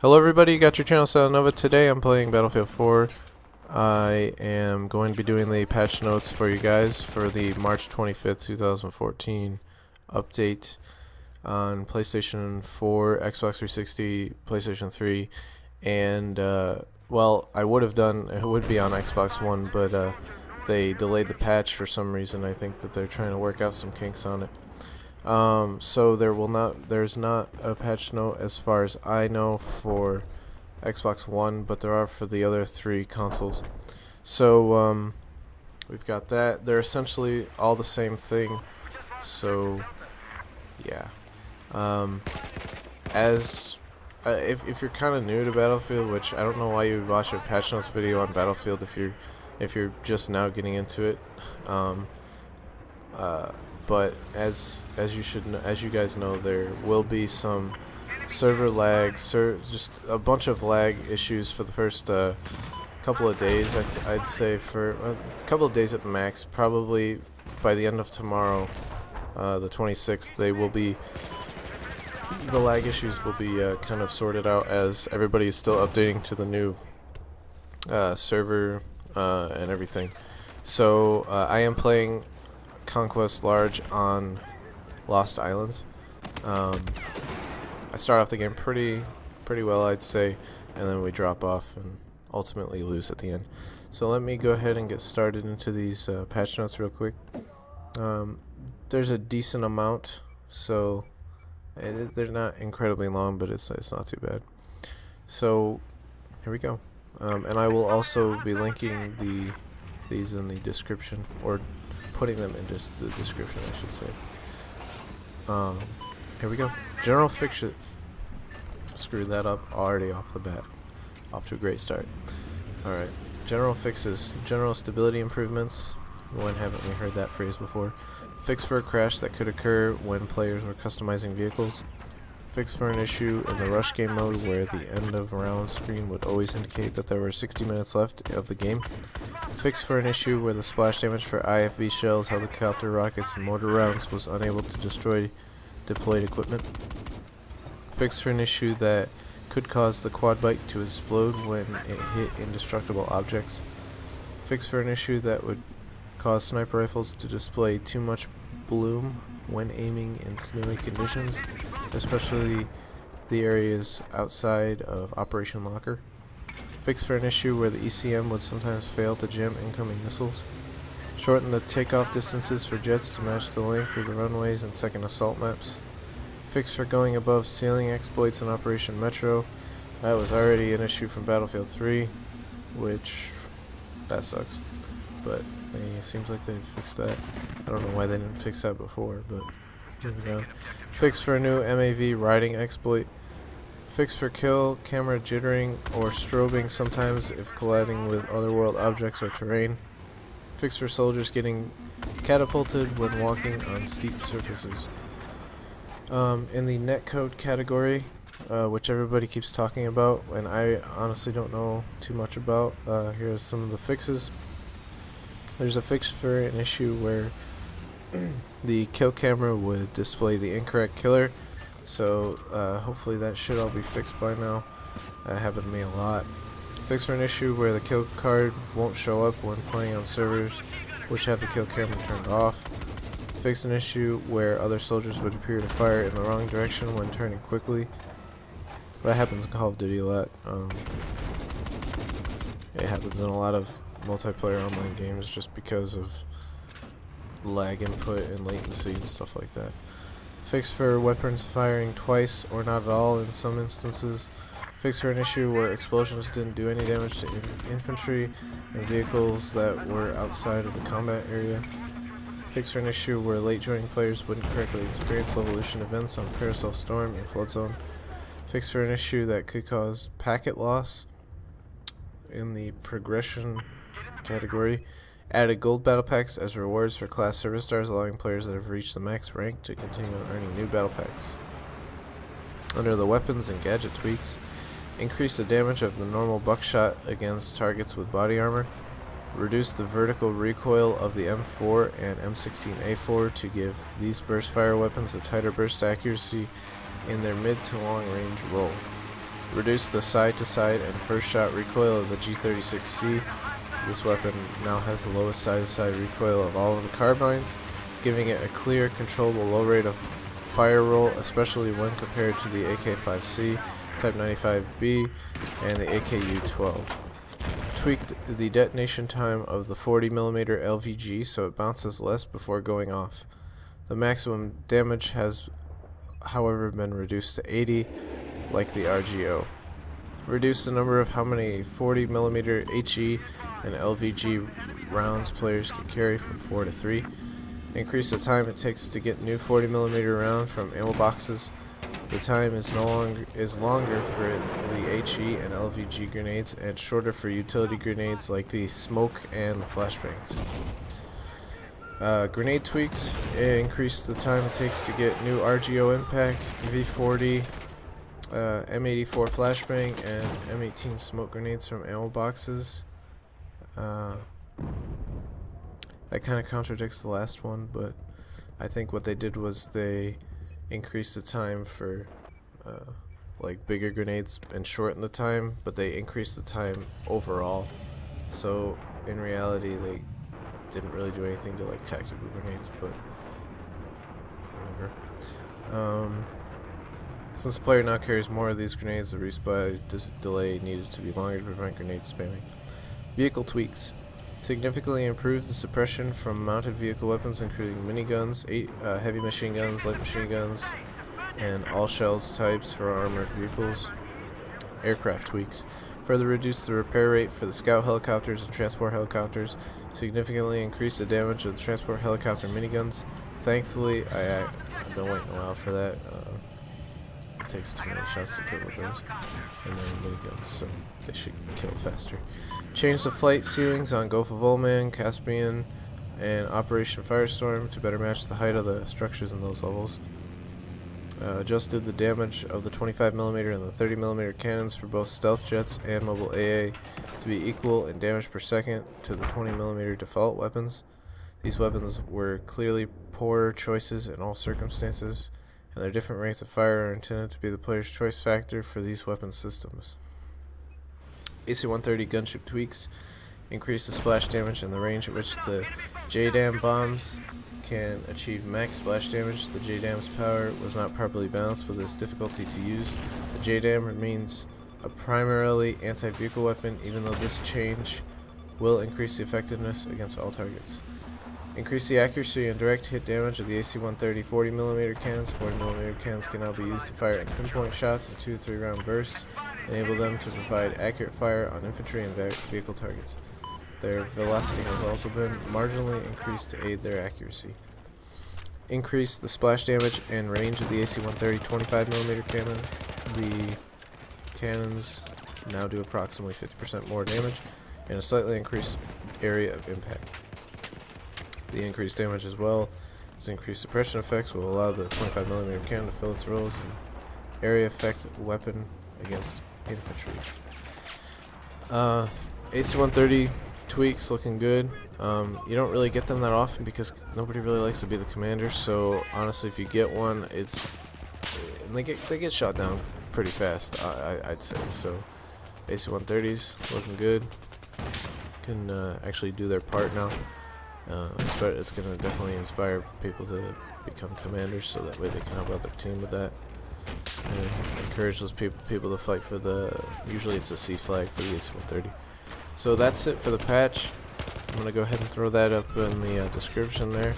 Hello everybody, you got your channel BF4. Today I'm playing Battlefield 4. I am going to be doing the patch notes for you guys for the March 25th, 2014 update on PlayStation 4, Xbox 360, PlayStation 3, and well, it would be on Xbox One, but they delayed the patch for some reason. I think that they're trying to work out some kinks on it. So there's not a patch note as far as I know for Xbox One, but there are for the other three consoles. So we've got that. They're essentially all the same thing. So yeah. If you're kind of new to Battlefield, which I don't know why you would watch a patch notes video on Battlefield if you're just now getting into it. But as you guys know, there will be some server lag, just a bunch of lag issues for the first couple of days. I'd say for a couple of days at max. Probably by the end of tomorrow, the 26th, the lag issues will be kind of sorted out as everybody is still updating to the new server and everything. So I am playing Conquest Large on Lost Islands. I start off the game pretty well, I'd say, and then we drop off and ultimately lose at the end. So let me go ahead and get started into these patch notes real quick. There's a decent amount, so they're not incredibly long, but it's not too bad. So here we go, and I will also be linking these in the description, or putting them in just the description, I should say. Here we go. General fixes. Screw that up already off the bat. Off to a great start. Alright. General fixes. General stability improvements. When haven't we heard that phrase before? Fix for a crash that could occur when players were customizing vehicles. Fix for an issue in the rush game mode where the end of round screen would always indicate that there were 60 minutes left of the game. Fix for an issue where the splash damage for IFV shells, helicopter rockets, and mortar rounds was unable to destroy deployed equipment. Fix for an issue that could cause the quad bike to explode when it hit indestructible objects. Fix for an issue that would cause sniper rifles to display too much bloom when aiming in snowy conditions, especially the areas outside of Operation Locker. Fix for an issue where the ECM would sometimes fail to jam incoming missiles. Shorten the takeoff distances for jets to match the length of the runways in second assault maps. Fix for going above ceiling exploits in Operation Metro. That was already an issue from Battlefield 3, which that sucks. But it seems like they fixed that. I don't know why they didn't fix that before, but moving on. Fix for a new MAV riding exploit. Fix for kill camera jittering or strobing sometimes if colliding with otherworld objects or terrain. Fix for soldiers getting catapulted when walking on steep surfaces. In the netcode category, which everybody keeps talking about, and I honestly don't know too much about, here are some of the fixes. There's a fix for an issue where the kill camera would display the incorrect killer. So hopefully that should all be fixed by now. That happened to me a lot. Fix for an issue where the kill card won't show up when playing on servers which have the kill camera turned off. Fix an issue where other soldiers would appear to fire in the wrong direction when turning quickly. That happens in Call of Duty a lot. It happens in a lot of multiplayer online games just because of lag input and latency and stuff like that. Fix for weapons firing twice or not at all in some instances. Fix for an issue where explosions didn't do any damage to infantry and vehicles that were outside of the combat area. Fix for an issue where late joining players wouldn't correctly experience Levolution events on Paracel Storm and Flood Zone. Fix for an issue that could cause packet loss in the progression category. Added gold battle packs as rewards for class service stars, allowing players that have reached the max rank to continue earning new battle packs. Under the weapons and gadget tweaks, Increase the damage of the normal buckshot against targets with body armor. Reduce the vertical recoil of the M4 and M16A4 to give these burst fire weapons a tighter burst accuracy in their mid to long range roll. Reduce the side to side and first shot recoil of the G36C. This weapon now has the lowest side to side recoil of all of the carbines, giving it a clear, controllable low rate of fire roll, especially when compared to the AK-5C, Type 95B, and the AKU-12. Tweaked the detonation time of the 40mm LVG so it bounces less before going off. The maximum damage has, however, been reduced to 80, like the RGO. Reduce the number of how many 40mm HE and LVG rounds players can carry from 4 to 3. Increase the time it takes to get new 40mm round from ammo boxes. The time is longer for the HE and LVG grenades and shorter for utility grenades like the smoke and the flashbangs. Grenade tweaks increase the time it takes to get new RGO impact, V40, M84 flashbang, and M18 smoke grenades from ammo boxes. That kind of contradicts the last one, but I think what they did was they increased the time for like bigger grenades and shortened the time, but they increased the time overall. So in reality, they didn't really do anything to like tactical grenades, but whatever. Since the player now carries more of these grenades, the resupply delay needed to be longer to prevent grenade spamming. Vehicle tweaks significantly improve the suppression from mounted vehicle weapons, including miniguns, heavy machine guns, light machine guns, and all shells types for armored vehicles. Aircraft tweaks further reduce the repair rate for the scout helicopters and transport helicopters, significantly increase the damage of the transport helicopter miniguns. Thankfully, I've been waiting a while for that. It takes too many shots to kill with those, and then miniguns, so they should kill faster. Change the flight ceilings on Gulf of Oman, Caspian, and Operation Firestorm to better match the height of the structures in those levels. Adjusted the damage of the 25mm and the 30mm cannons for both stealth jets and mobile AA to be equal in damage per second to the 20mm default weapons. These weapons were clearly poor choices in all circumstances, and their different rates of fire are intended to be the player's choice factor for these weapon systems. AC-130 gunship tweaks increase the splash damage and the range at which the JDAM bombs can achieve max splash damage. The JDAM's power was not properly balanced with its difficulty to use. The JDAM remains a primarily anti-vehicle weapon, even though this change will increase the effectiveness against all targets. Increase the accuracy and direct hit damage of the AC-130 40mm cannons. 40mm cannons can now be used to fire in pinpoint shots in 2 to 3 round bursts, enable them to provide accurate fire on infantry and vehicle targets. Their velocity has also been marginally increased to aid their accuracy. Increase the splash damage and range of the AC-130 25mm cannons. The cannons now do approximately 50% more damage and a slightly increased area of impact. The increased damage as well as increased suppression effects will allow the 25mm cannon to fill its role as an area effect weapon against infantry. AC-130 tweaks looking good. You don't really get them that often because nobody really likes to be the commander, so honestly if you get one, they get shot down pretty fast, I'd say. So AC-130s looking good, can actually do their part now. It's going to definitely inspire people to become commanders, so that way they can help out their team with that. And encourage those people to fight for usually it's a C flag for the AC-130. So that's it for the patch. I'm going to go ahead and throw that up in the description there.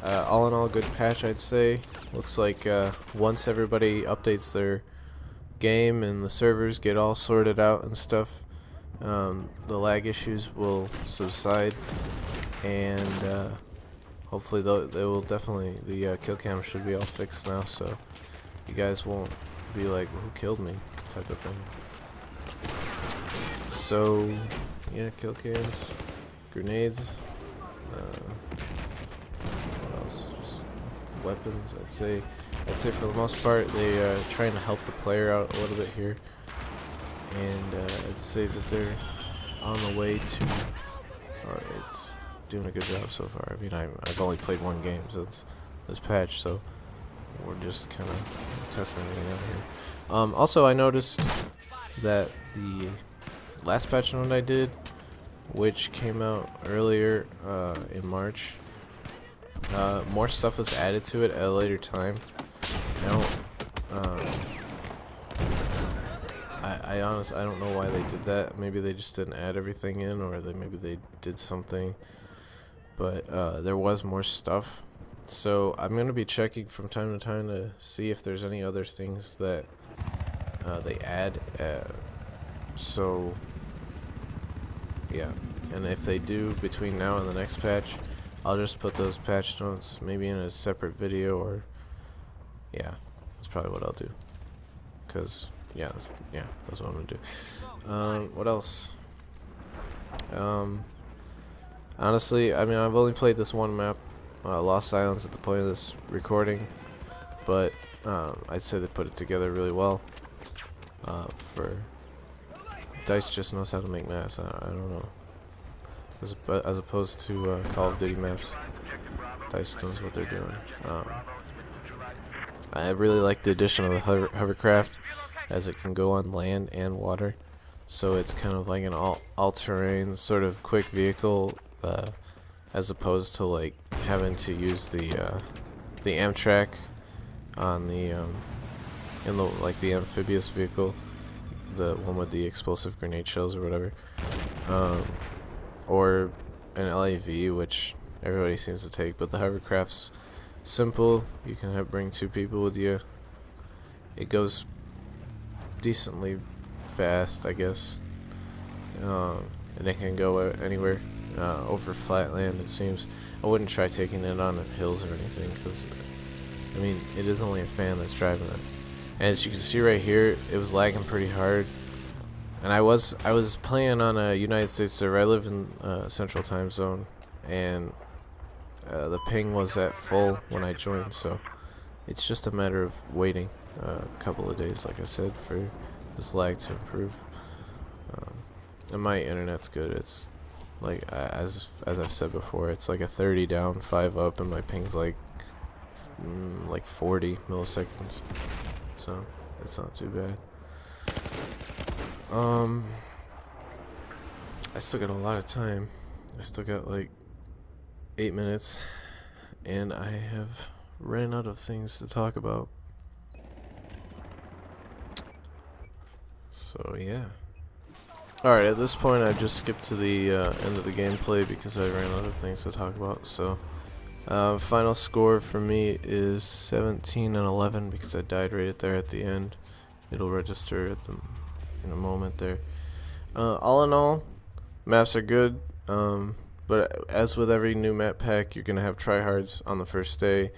All in all, good patch, I'd say. Looks like once everybody updates their game and the servers get all sorted out and stuff, the lag issues will subside, and hopefully they will definitely, the kill cam should be all fixed now, so you guys won't be like, who killed me type of thing. So yeah, kill cams, grenades, what else, just weapons, I'd say. I'd say for the most part they are trying to help the player out a little bit here, and I'd say that they're on the way to, or it's doing a good job so far. I mean, I've only played one game since this patch, so we're just kind of testing everything out here. Also, I noticed that the last patch note I did, which came out earlier in March, more stuff was added to it at a later time. I honestly, I don't know why they did that. Maybe they just didn't add everything in, or maybe they did something. But there was more stuff. So I'm going to be checking from time to time to see if there's any other things that they add. So, yeah. And if they do between now and the next patch, I'll just put those patch notes maybe in a separate video, or yeah, that's probably what I'll do. Because yeah, that's what I'm gonna do. What else? Honestly, I mean, I've only played this one map, Lost Islands, at the point of this recording, but I'd say they put it together really well. For DICE just knows how to make maps. I don't know. As opposed to Call of Duty maps, DICE knows what they're doing. I really like the addition of the hovercraft, as it can go on land and water. So it's kind of like an all-terrain sort of quick vehicle, as opposed to like having to use the Amtrak on the in the like the amphibious vehicle, the one with the explosive grenade shells or whatever, or an LAV, which everybody seems to take. But the hovercraft's simple. You can bring 2 people with you. It goes decently fast, I guess, and it can go anywhere over flat land, it seems. I wouldn't try taking it on hills or anything, because I mean, it is only a fan that's driving it. And as you can see right here, it was lagging pretty hard, and I was playing on a United States server. I live in Central Time Zone, and the ping was at full when I joined, so it's just a matter of waiting a couple of days, like I said, for this lag to improve. And my internet's good. It's like, as I've said before, it's like a 30 down, 5 up, and my ping's like 40 milliseconds, so it's not too bad. I still got a lot of time. I still got like 8 minutes, and I have ran out of things to talk about. So yeah. Alright, at this point I've just skipped to the end of the gameplay because I ran out of things to talk about. So final score for me is 17-11 because I died right there at the end. It'll register in a moment there. All in all, maps are good, but as with every new map pack, you're gonna have tryhards on the first day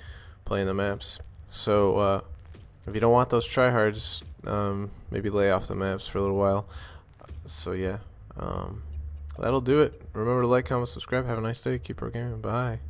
playing the maps. So if you don't want those tryhards, maybe lay off the maps for a little while. So yeah, that'll do it. Remember to like, comment, subscribe. Have a nice day. Keep pro gaming. Bye.